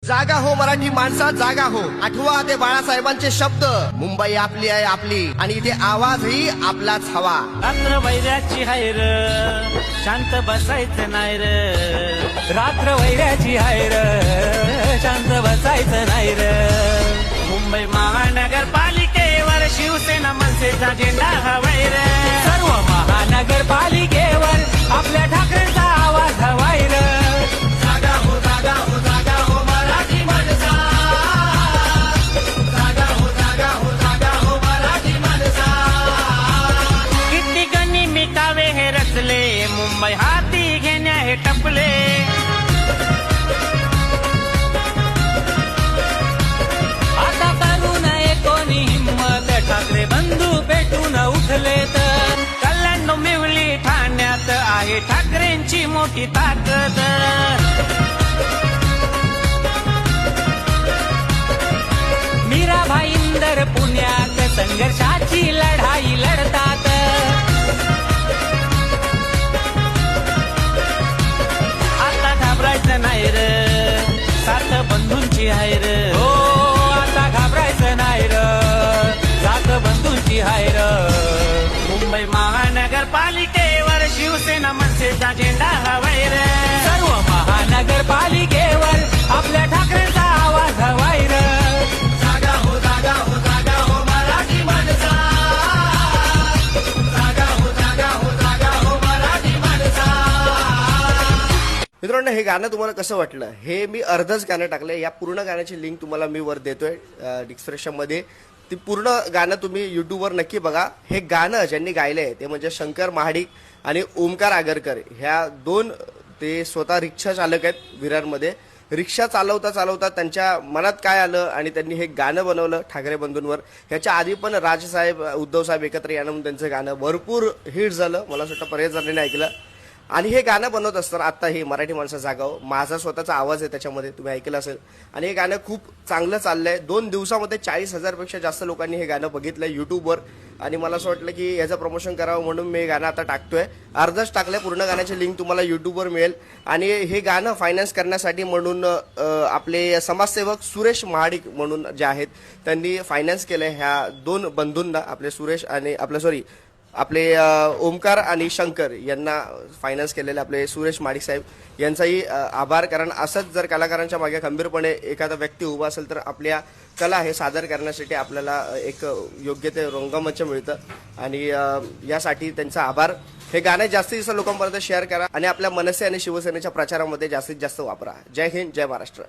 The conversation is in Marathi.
जागा हो मराठी माणसा, जागा हो. आठवा ते बाळासाहेबांचे शब्द. मुंबई आपली आहे, आपली, आणि इथे आवाजही आपलाच हवा. रात्र वैऱ्याची हायर, शांत बसायचं नाही र. रात्र वैऱ्याची हायर, शांत बसायचं नाही र. मुंबई महानगरपालिकेवर शिवसेना मनसेचा झेंडा हवाय र. सर्व महानगरपालिकेवर आपल्या ठाकरेंचा आवाज हवाय र. जागा हो, जागा हो, जागा हो मराठी माणसा. जागा हो, जागा हो, जागा हो मराठी माणसा. किती गणी मिटावे हे रचले, मुंबई हाती घेण्या हे टपले. आता करू नये कोणी हिम्मत, ठाकरे बंधू पेटून उठलेत. कल्याण मिवली ठाण्यात आहे ठाकरेंची मोठी ताकद. मीरा भाईंदर पुण्यात संघर्षाची लढाई लढतात. आता घाबरायचं नाही र, सात बंधूंची आहे र. हो आता घाबरायचं नाही र, सात बंधूंची आहे र. मुंबई महानगरपालिकेवर शिवसेना मनसेचा झेंडा हवाय र. सर्व महानगरपालिकेवर आपल्या ठाकरेंचा आवाज हवाय र. जागा हो, जागा हो, जागा हो मराठी माणसा. जागा हो, जागा हो, जागा हो मराठी माणसा. मित्रांनो, हे गाणं तुम्हाला कसं वाटलं? हे मी अर्धच गाणं टाकलंय. या पूर्ण गाण्याची लिंक तुम्हाला मी वर देतोय डिस्क्रिप्शन मध्ये. ती पूर्ण गाणं तुम्ही युट्यूबवर नक्की बघा. हे गाणं ज्यांनी गायलंय ते म्हणजे शंकर महाडिक आणि ओमकार आगरकर. ह्या दोन, ते स्वतः रिक्षा चालक आहेत विरारमध्ये. रिक्षा चालवता चालवता त्यांच्या मनात काय आलं आणि त्यांनी हे गाणं बनवलं ठाकरे बंधूंवर. ह्याच्या आधी पण राजसाहेब, उद्धवसाहेब एकत्र यानं म्हणून त्यांचं गाणं भरपूर हिट झालं. मला वाटतं बरेच जणांनी ऐकलं. आणि हे गाणं बनवत असताना आता हे मराठी माणसा जागा हो, माझा स्वतःचा आवाज आहे त्याच्यामध्ये, तुम्ही ऐकलं असेल. आणि हे गाणं खूप चांगलं चाललंय. 2 दिवसामध्ये 40,000 पेक्षा जास्त लोकांनी हे गाणं बघितलंय युट्यूबवर. आणि मला असं वाटलं की याचं प्रमोशन करावं म्हणून मी हे गाणं आता टाकतोय. अर्धच टाकलंय. पूर्ण गाण्याची लिंक तुम्हाला युट्यूबवर मिळेल. आणि हे गाणं फायनान्स करण्यासाठी म्हणून आपले समाजसेवक सुरेश महाडिक म्हणून जे आहेत त्यांनी फायनान्स केलंय ह्या दोन बंधूंना. आपले सुरेश आणि आपले ओमकार आणि शंकर यांना फायनान्स केलेले आपले सुरेश महाडिक साहेब यांचाही आभार. कारण असंच जर कलाकारांच्या मागे खंबीरपणे एखादा व्यक्ती उभा असेल तर आपल्या कला हे सादर करण्यासाठी आपल्याला एक योग्य ते रंगमंच मिळतं. आणि यासाठी त्यांचा आभार. हे गाणं जास्तीत जास्त लोकांपर्यंत शेअर करा आणि आपल्या मनसे आणि शिवसेनेच्या प्रचारामध्ये जास्तीत जास्त वापरा. जय हिंद, जय महाराष्ट्र.